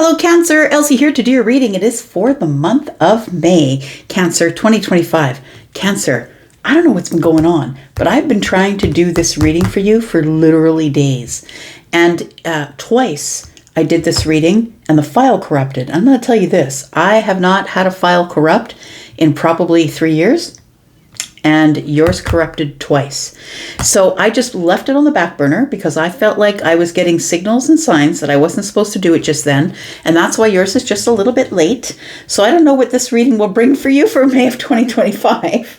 Hello, Cancer. Elsie here to do your reading. It is for the month of May, Cancer 2025. Cancer, I don't know what's been going on, but I've been trying to do this reading for you for literally days. And twice I did this reading and the file corrupted. I'm going to tell you this. I have not had a file corrupt in probably 3 years. And yours corrupted twice. So I just left it on the back burner because I felt like I was getting signals and signs that I wasn't supposed to do it just then. And that's why yours is just a little bit late. So I don't know what this reading will bring for you for May of 2025.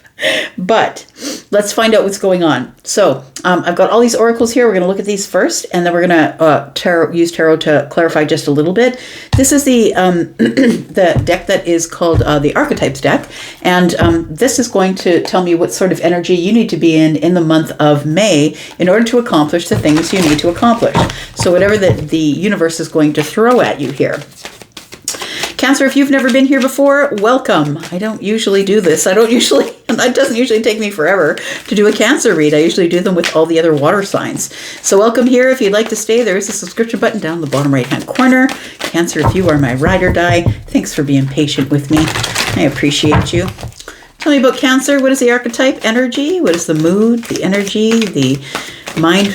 But let's find out what's going on. So I've got all these oracles here. We're going to look at these first, and then we're going to use tarot to clarify just a little bit. This is the the deck that is called the Archetypes deck, and this is going to tell me what sort of energy you need to be in the month of May in order to accomplish the things you need to accomplish. So whatever the universe is going to throw at you here. Cancer, if you've never been here before, welcome. I don't usually do this. It doesn't usually take me forever to do a Cancer read. I usually do them with all the other water signs. So welcome here. If you'd like to stay, there is a subscription button down in the bottom right-hand corner. Cancer, if you are my ride or die, thanks for being patient with me. I appreciate you. Tell me about Cancer. What is the archetype energy? What is the mood, the energy, the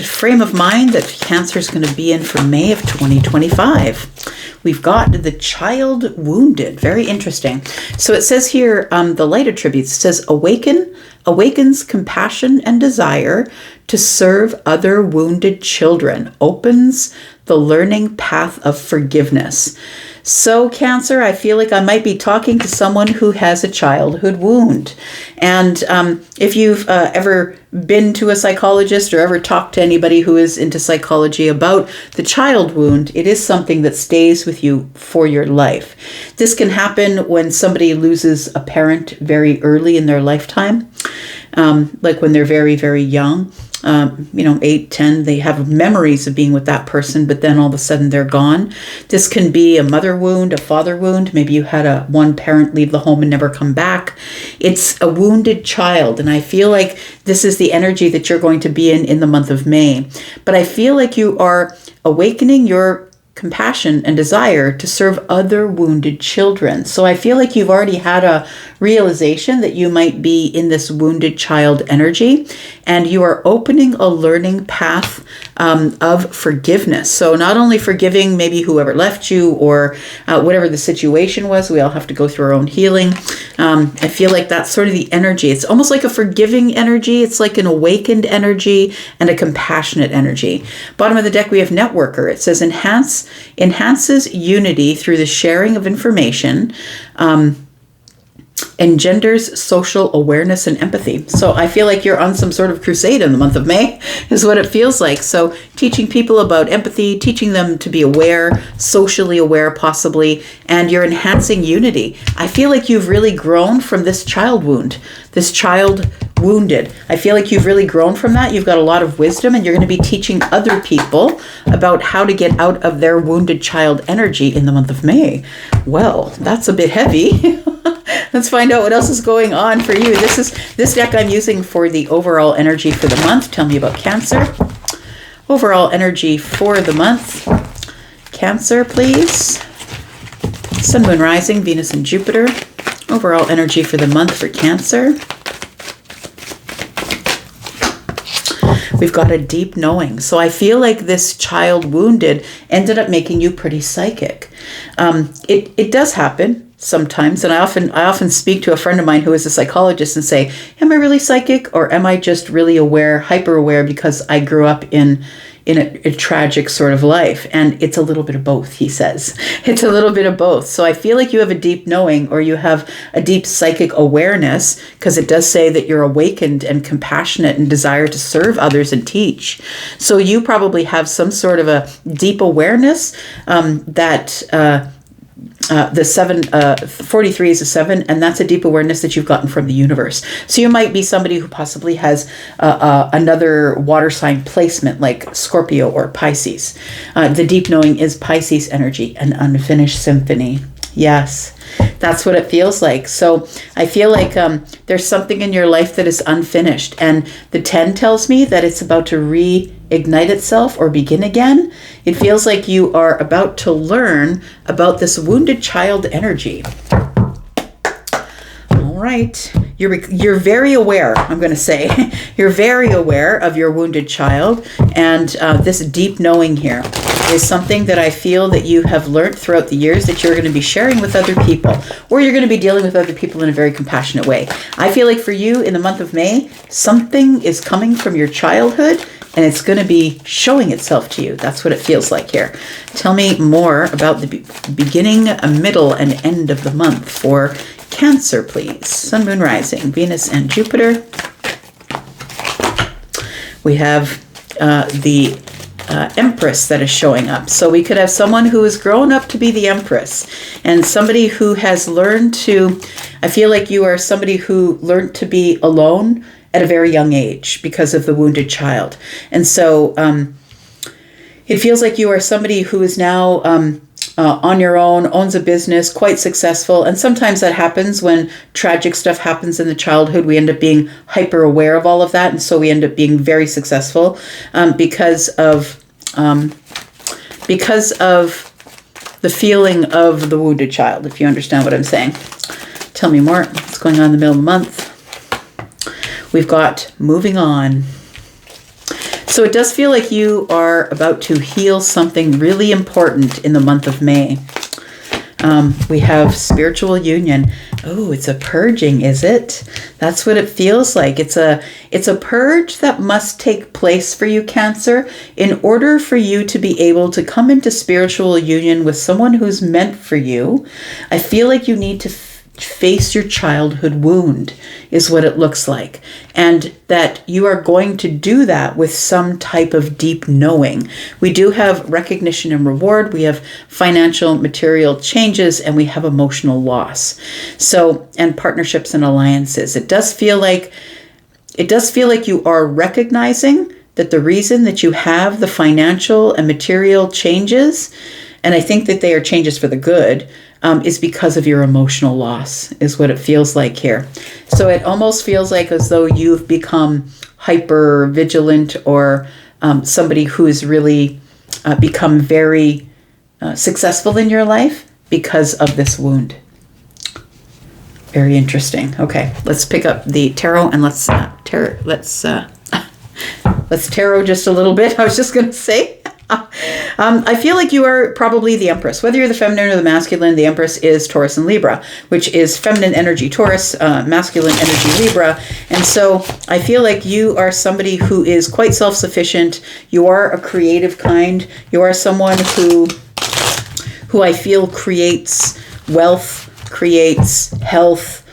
frame of mind that Cancer is going to be in for May of 2025? We've got the child wounded. Very interesting. So it says here, the light attributes, it says awakens compassion and desire to serve other wounded children, opens the learning path of forgiveness. So Cancer, I feel like I might be talking to someone who has a childhood wound. And if you've ever been to a psychologist or ever talked to anybody who is into psychology about the child wound, it is something that stays with you for your life. This can happen when somebody loses a parent very early in their lifetime, like when they're very, very young. 8, 10, they have memories of being with that person, but then all of a sudden they're gone. This can be a mother wound, a father wound. Maybe you had one parent leave the home and never come back. It's a wounded child. And I feel like this is the energy that you're going to be in the month of May. But I feel like you are awakening your compassion and desire to serve other wounded children. So I feel like you've already had a realization that you might be in this wounded child energy, and you are opening a learning path of forgiveness. So not only forgiving maybe whoever left you or whatever the situation was, we all have to go through our own healing. I feel like that's sort of the energy. It's almost like a forgiving energy. It's like an awakened energy and a compassionate energy. Bottom of the deck, we have networker. It says enhances unity through the sharing of information, engenders social awareness and empathy. So I feel like you're on some sort of crusade in the month of May is what it feels like. So teaching people about empathy, teaching them to be aware, socially aware possibly, and you're enhancing unity. I feel like you've really grown from this child wound, this child wounded. I feel like you've really grown from that. You've got a lot of wisdom, and you're going to be teaching other people about how to get out of their wounded child energy in the month of May. Well, that's a bit heavy. Let's find out what else is going on for you. This deck I'm using for the overall energy for the month. Tell me about Cancer. Overall energy for the month. Cancer, please. Sun, Moon, Rising, Venus, and Jupiter. Overall energy for the month for Cancer. We've got a deep knowing. So I feel like this child wounded ended up making you pretty psychic. It does happen sometimes, and I often speak to a friend of mine who is a psychologist and say, am I really psychic, or am I just really aware, hyper aware, because I grew up in a tragic sort of life? And it's a little bit of both, he says. It's a little bit of both. So I feel like you have a deep knowing, or you have a deep psychic awareness, because it does say that you're awakened and compassionate and desire to serve others and teach. So you probably have some sort of a deep awareness that the 43 is a 7, and that's a deep awareness that you've gotten from the universe. So you might be somebody who possibly has another water sign placement like Scorpio or Pisces. The deep knowing is Pisces energy, an unfinished symphony. Yes, that's what it feels like. So I feel like there's something in your life that is unfinished, and the 10 tells me that it's about to ignite itself or begin again. It feels like you are about to learn about this wounded child energy. All right. You're very aware, I'm going to say. You're very aware of your wounded child, and this deep knowing here is something that I feel that you have learned throughout the years that you're going to be sharing with other people, or you're going to be dealing with other people in a very compassionate way. I feel like for you in the month of May, something is coming from your childhood and it's going to be showing itself to you. That's what it feels like here. Tell me more about the beginning, middle, and end of the month for Cancer, please. Sun, Moon, Rising, Venus, and Jupiter. We have the Empress that is showing up. So we could have someone who has grown up to be the Empress, and somebody who has learned to, I feel like you are somebody who learned to be alone at a very young age because of the wounded child. And so it feels like you are somebody who is now on your own, owns a business, quite successful. And sometimes that happens when tragic stuff happens in the childhood. We end up being hyper aware of all of that. And so we end up being very successful because of the feeling of the wounded child, if you understand what I'm saying. Tell me more. What's going on in the middle of the month? We've got moving on. So it does feel like you are about to heal something really important in the month of May. We have spiritual union. Oh, it's a purging, is it? That's what it feels like. It's a purge that must take place for you, Cancer, in order for you to be able to come into spiritual union with someone who's meant for you. I feel like you need to face your childhood wound is what it looks like, and that you are going to do that with some type of deep knowing. We do have recognition and reward, we have financial material changes, and we have emotional loss. So, and partnerships and alliances. It does feel like you are recognizing that the reason that you have the financial and material changes, and I think that they are changes for the good, is because of your emotional loss, is what it feels like here. So it almost feels like as though you've become hyper vigilant, or somebody who has really become very successful in your life because of this wound. Very interesting. Okay, let's pick up the tarot and let's tarot just a little bit. I was just going to say. I feel like you are probably the Empress. Whether you're the feminine or the masculine, the Empress is Taurus and Libra, which is feminine energy Taurus, masculine energy Libra. And so I feel like you are somebody who is quite self-sufficient. You are a creative kind. You are someone who I feel creates wealth, creates health,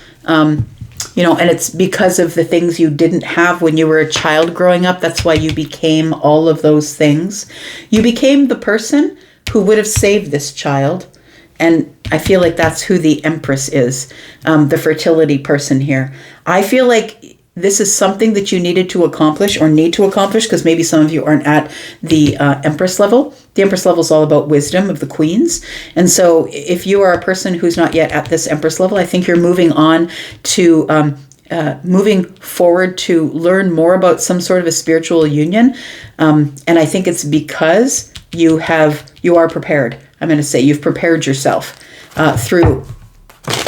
and it's because of the things you didn't have when you were a child growing up. That's why you became all of those things. You became the person who would have saved this child. And I feel like that's who the Empress is, the fertility person here. I feel like this is something that you needed to accomplish or need to accomplish, because maybe some of you aren't at the Empress level. The Empress level is all about wisdom of the queens. And so if you are a person who's not yet at this Empress level, I think you're moving on to moving forward to learn more about some sort of a spiritual union. And I think it's because you are prepared. I'm going to say you've prepared yourself through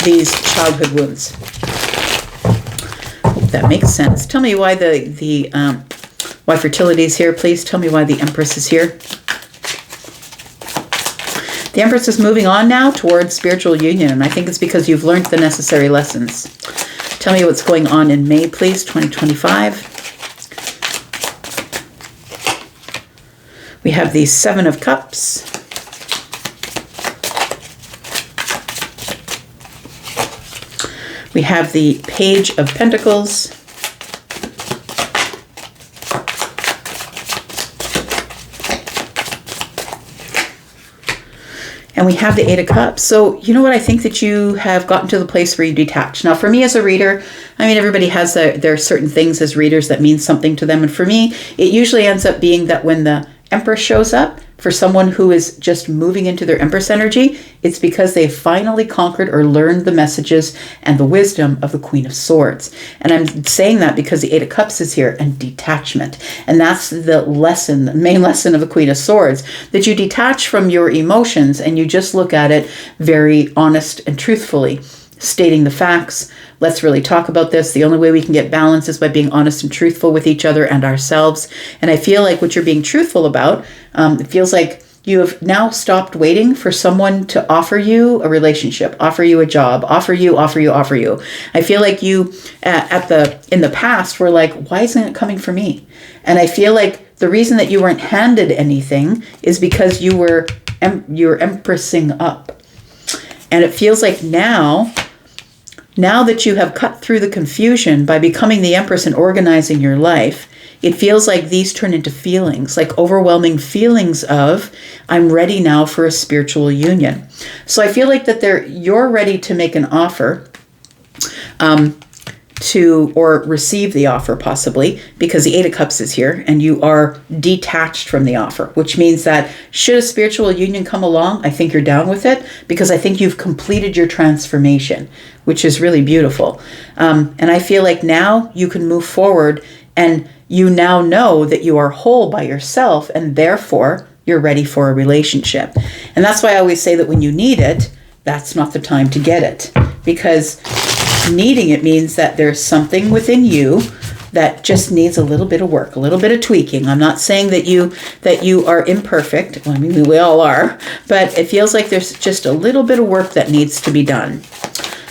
these childhood wounds. Hope that makes sense. Tell me why why fertility is here, please. Tell me why the Empress is here. The Empress is moving on now towards spiritual union, and I think it's because you've learned the necessary lessons. Tell me what's going on in May, please, 2025. We have the Seven of Cups. We have the Page of Pentacles. And we have the Eight of Cups. So, you know what? I think that you have gotten to the place where you detach. Now, for me as a reader, I mean, everybody has there are certain things as readers that mean something to them. And for me, it usually ends up being that when the Empress shows up, for someone who is just moving into their Empress energy, it's because they finally conquered or learned the messages and the wisdom of the Queen of Swords. And I'm saying that because the Eight of Cups is here, and detachment. And that's the lesson, the main lesson of the Queen of Swords, that you detach from your emotions and you just look at it very honest and truthfully, stating the facts. Let's really talk about this. The only way we can get balance is by being honest and truthful with each other and ourselves. And I feel like what you're being truthful about, it feels like you have now stopped waiting for someone to offer you a relationship, offer you a job, offer you. I feel like you in the past were like, why isn't it coming for me? And I feel like the reason that you weren't handed anything is because you were empressing up. And it feels like now that you have cut through the confusion by becoming the Empress and organizing your life, it feels like these turn into feelings, like overwhelming feelings of, I'm ready now for a spiritual union. So I feel like that you're ready to make an offer, or receive the offer possibly, because the Eight of Cups is here and you are detached from the offer, which means that should a spiritual union come along, I think you're down with it, because I think you've completed your transformation, which is really beautiful. And I feel like now you can move forward, and you now know that you are whole by yourself, and therefore you're ready for a relationship. And that's why I always say that when you need it, that's not the time to get it, because needing it means that there's something within you that just needs a little bit of work, a little bit of tweaking. I'm not saying that you are imperfect. Well, I mean, we all are, but it feels like there's just a little bit of work that needs to be done.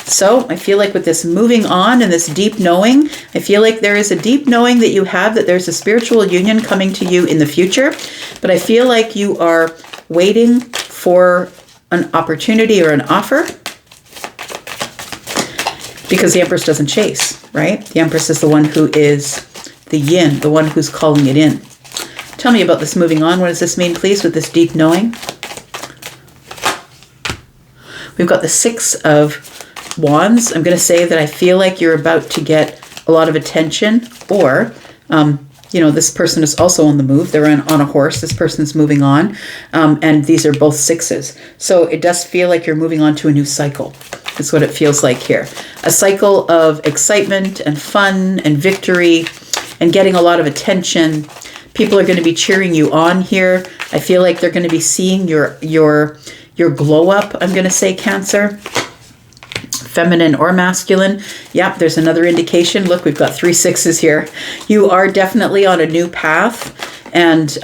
So I feel like with this moving on and this deep knowing, I feel like there is a deep knowing that you have that there's a spiritual union coming to you in the future. But I feel like you are waiting for an opportunity or an offer, because the Empress doesn't chase, right? The Empress is the one who is the yin, the one who's calling it in. Tell me about this moving on. What does this mean, please, with this deep knowing? We've got the Six of Wands. I'm going to say that I feel like you're about to get a lot of attention, or, this person is also on the move. They're on a horse. This person's moving on, and these are both sixes. So it does feel like you're moving on to a new cycle. That's what it feels like here. A cycle of excitement and fun and victory and getting a lot of attention. People are going to be cheering you on here. I feel like they're going to be seeing your glow up, I'm going to say, Cancer. Feminine or masculine. Yep, there's another indication. Look, we've got 3 sixes here. You are definitely on a new path. And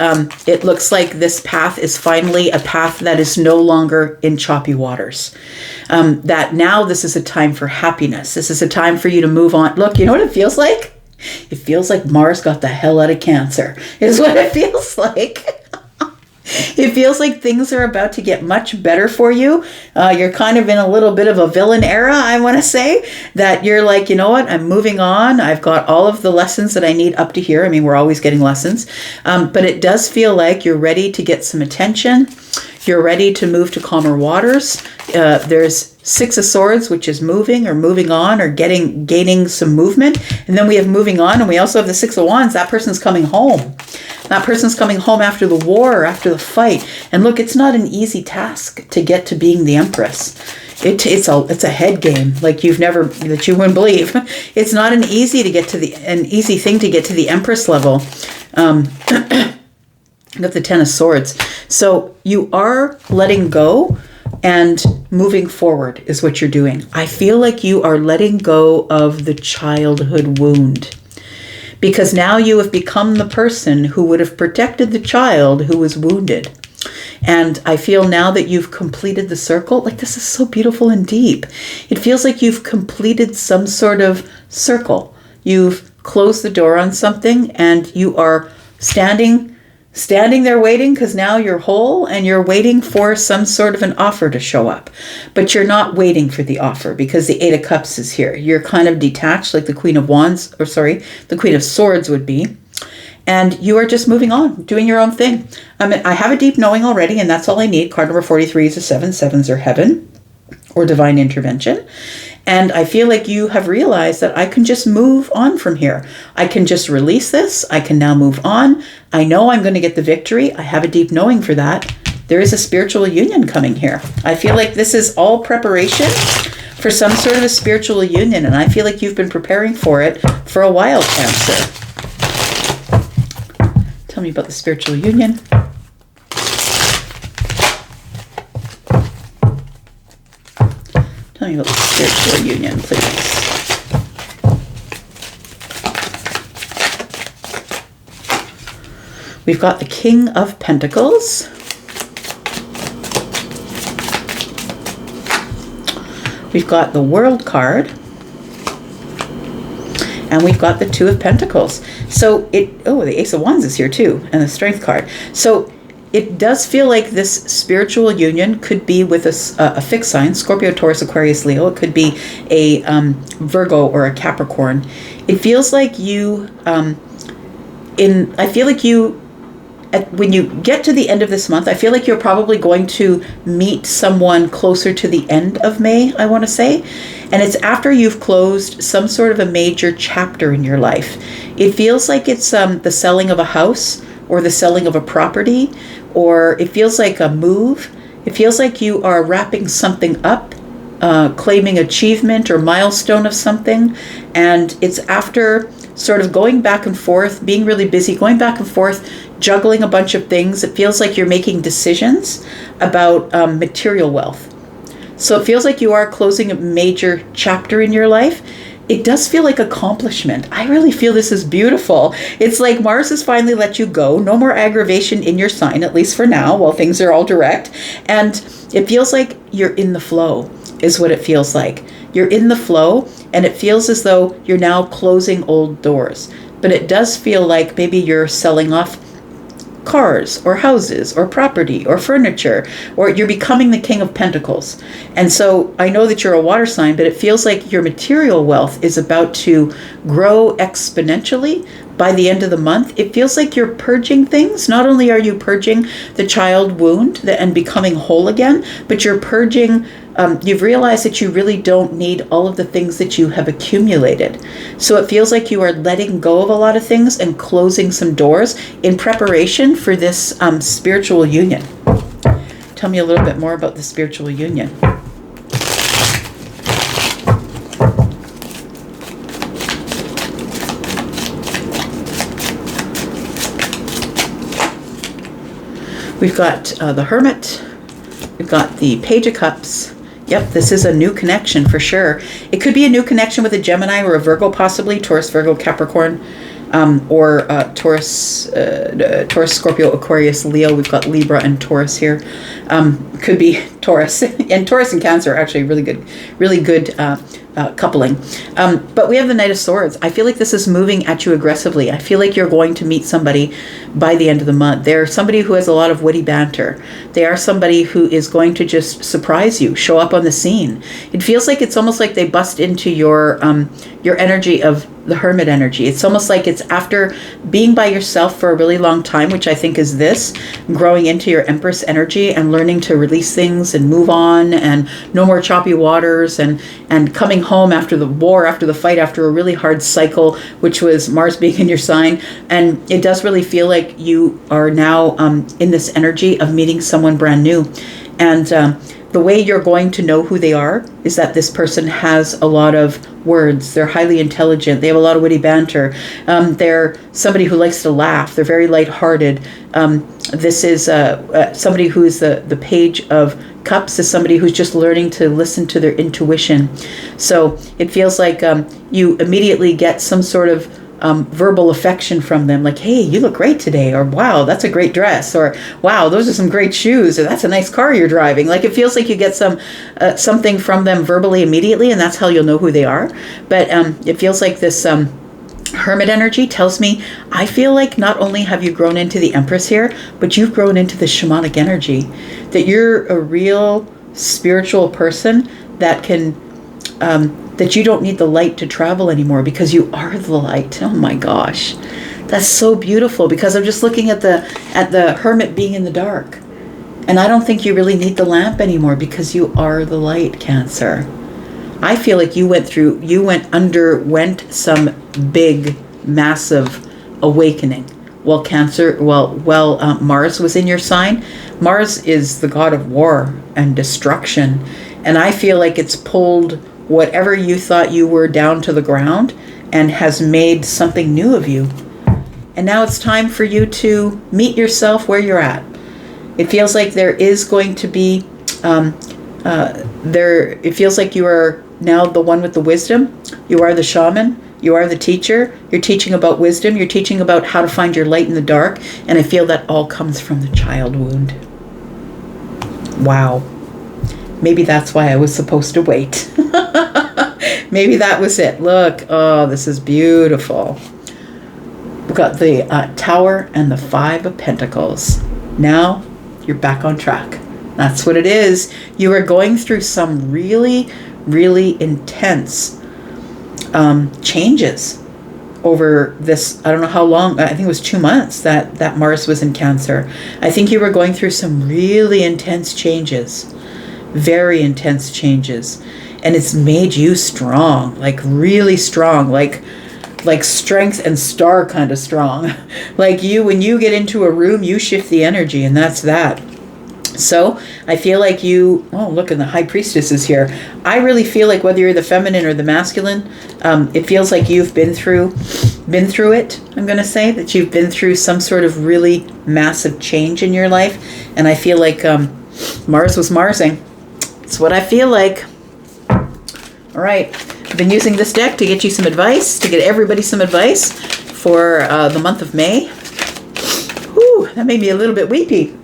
it looks like this path is finally a path that is no longer in choppy waters. That now this is a time for happiness. This is a time for you to move on. Look, you know what it feels like? It feels like Mars got the hell out of Cancer, is what it feels like. It feels like things are about to get much better for you. You're kind of in a little bit of a villain era, I want to say, that you're like, you know what, I'm moving on. I've got all of the lessons that I need up to here. I mean, we're always getting lessons. But it does feel like you're ready to get some attention. You're ready to move to calmer waters. There's Six of Swords, which is moving or moving on or gaining some movement. And then we have moving on, and we also have the Six of Wands. That person's coming home. That person's coming home after the war, after the fight. And look, it's not an easy task to get to being the Empress. It's a head game like you wouldn't believe. It's not an easy thing to get to the Empress level. Got the Ten of Swords. So you are letting go and moving forward is what you're doing. I feel like you are letting go of the childhood wound, because now you have become the person who would have protected the child who was wounded. And I feel now that you've completed the circle, like this is so beautiful and deep. It feels like you've completed some sort of circle. You've closed the door on something and you are standing there waiting, because now you're whole and you're waiting for some sort of an offer to show up. But you're not waiting for the offer because the Eight of Cups is here. You're kind of detached like the Queen of Swords would be. And you are just moving on, doing your own thing. I have a deep knowing already, and that's all I need. Card number 43 is a 7. 7s are heaven or divine intervention. And I feel like you have realized that I can just move on from here. I can just release this. I can now move on. I know I'm going to get the victory. I have a deep knowing for that. There is a spiritual union coming here. I feel like this is all preparation for some sort of a spiritual union, and I feel like you've been preparing for it for a while, Cancer. Tell me about the spiritual union. Tell me about the spiritual union, please. We've got the King of Pentacles. We've got the World card. And we've got the Two of Pentacles. So the Ace of Wands is here too, and the Strength card. So it does feel like this spiritual union could be with a fixed sign, Scorpio, Taurus, Aquarius, Leo. It could be a Virgo or a Capricorn. It feels like when you get to the end of this month, I feel like you're probably going to meet someone closer to the end of May, I want to say. And it's after you've closed some sort of a major chapter in your life. It feels like it's the selling of a house or the selling of a property, or it feels like a move. It feels like you are wrapping something up, claiming achievement or milestone of something. And it's after sort of going back and forth, being really busy, going back and forth, juggling a bunch of things. It feels like you're making decisions about material wealth. So it feels like you are closing a major chapter in your life. It does feel like accomplishment. I really feel this is beautiful. It's like Mars has finally let you go. No more aggravation in your sign, at least for now, while things are all direct. And it feels like you're in the flow, is what it feels like. You're in the flow, and it feels as though you're now closing old doors. But it does feel like maybe you're selling off cars or houses or property or furniture, or you're becoming the King of Pentacles. And so I know that you're a water sign, but it feels like your material wealth is about to grow exponentially by the end of the month. It feels like you're purging things. Not only are you purging the child wound and becoming whole again, but you're purging you've realized that you really don't need all of the things that you have accumulated. So it feels like you are letting go of a lot of things and closing some doors in preparation for this spiritual union. Tell me a little bit more about the spiritual union. We've got the Hermit. We've got the Page of Cups. Yep, this is a new connection for sure. It could be a new connection with a Gemini or a Virgo, possibly Taurus, Virgo, Capricorn, or Taurus, Scorpio, Aquarius, Leo. We've got Libra and Taurus here. Could be Taurus, and Taurus and Cancer are actually really good coupling. But we have the Knight of Swords. I feel like this is moving at you aggressively. I feel like you're going to meet somebody by the end of the month. They're somebody who has a lot of witty banter. They are somebody who is going to just surprise you, show up on the scene. It feels like it's almost like they bust into your energy of the Hermit energy. It's almost like it's after being by yourself for a really long time, which I think is this, growing into your Empress energy and learning to release things and move on and no more choppy waters, and coming home after the war, after the fight, after a really hard cycle, which was Mars being in your sign. And it does really feel like you are now in this energy of meeting someone brand new. And the way you're going to know who they are is that this person has a lot of words. They're highly intelligent. They have a lot of witty banter. They're somebody who likes to laugh. They're very lighthearted. This is somebody who's the Page of Cups, is somebody who's just learning to listen to their intuition. So it feels like you immediately get some sort of verbal affection from them, like, hey, you look great today, or wow, that's a great dress, or wow, those are some great shoes, or that's a nice car you're driving. Like, it feels like you get something from them verbally immediately, and that's how you'll know who they are. But it feels like this Hermit energy tells me, I feel like not only have you grown into the Empress here, but you've grown into the shamanic energy, that you're a real spiritual person that can that you don't need the light to travel anymore, because you are the light. Oh my gosh, that's so beautiful, because I'm just looking at the Hermit being in the dark, and I don't think you really need the lamp anymore, because you are the light, Cancer. I feel like underwent some big, massive awakening while Mars was in your sign. Mars is the god of war and destruction. And I feel like it's pulled whatever you thought you were down to the ground and has made something new of you. And now it's time for you to meet yourself where you're at. It feels like there is going to be, it feels like you are now the one with the wisdom. You are the shaman. You are the teacher. You're teaching about wisdom. You're teaching about how to find your light in the dark. And I feel that all comes from the child wound. Wow. Maybe that's why I was supposed to wait. Maybe that was it. Look. Oh, this is beautiful. We've got the Tower and the Five of Pentacles. Now you're back on track. That's what it is. You are going through some really, really intense changes over this. I don't know how long. I think it was 2 months that Mars was in Cancer. I think you were going through some really intense changes. Very intense changes. And it's made you strong. Like really strong. Like strength and star kind of strong. Like when you get into a room, you shift the energy, and that's that. So I feel like look, and the High Priestess is here. I really feel like whether you're the feminine or the masculine, it feels like you've been through it. I'm going to say that you've been through some sort of really massive change in your life. And I feel like Mars was Marsing. It's what I feel like. All right. I've been using this deck to get you some advice, to get everybody some advice for the month of May. Whew, that made me a little bit weepy.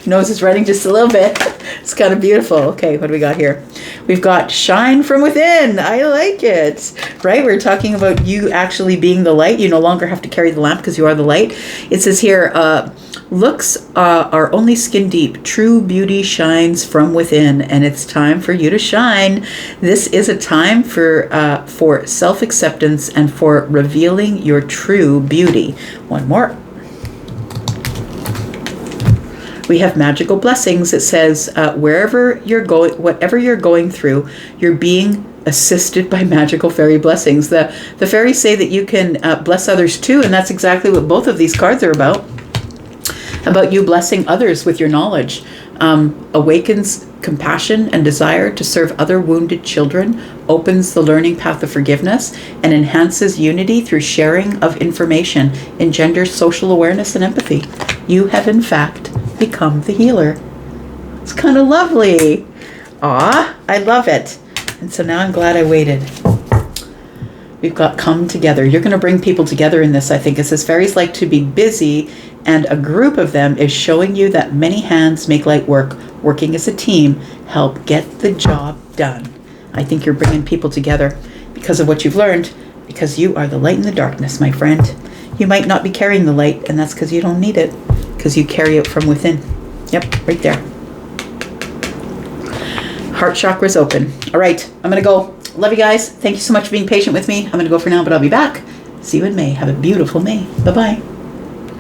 Nose is running just a little bit. It's kind of beautiful. Okay, what do we got here? We've got shine from within. I like it. Right? We're talking about you actually being the light. You no longer have to carry the lamp because you are the light. It says here, looks are only skin deep. True beauty shines from within, and it's time for you to shine. This is a time for self-acceptance and for revealing your true beauty. One more. We have magical blessings. It says, whatever you're going through, you're being assisted by magical fairy blessings. The fairies say that you can bless others too, and that's exactly what both of these cards are about you blessing others with your knowledge. Awakens compassion and desire to serve other wounded children, opens the learning path of forgiveness, and enhances unity through sharing of information, engenders social awareness and empathy. You have, in fact, become the healer. It's kind of lovely. Aw, I love it. And so now I'm glad I waited. We've got come together. You're going to bring people together in this, I think. It says fairies like to be busy, and a group of them is showing you that many hands make light work. Working as a team, help get the job done. I think you're bringing people together because of what you've learned, because you are the light in the darkness, my friend. You might not be carrying the light, and that's because you don't need it, because you carry it from within. Yep, right there. Heart chakra's open. All right, I'm going to go. Love you guys. Thank you so much for being patient with me. I'm going to go for now, but I'll be back. See you in May. Have a beautiful May. Bye-bye.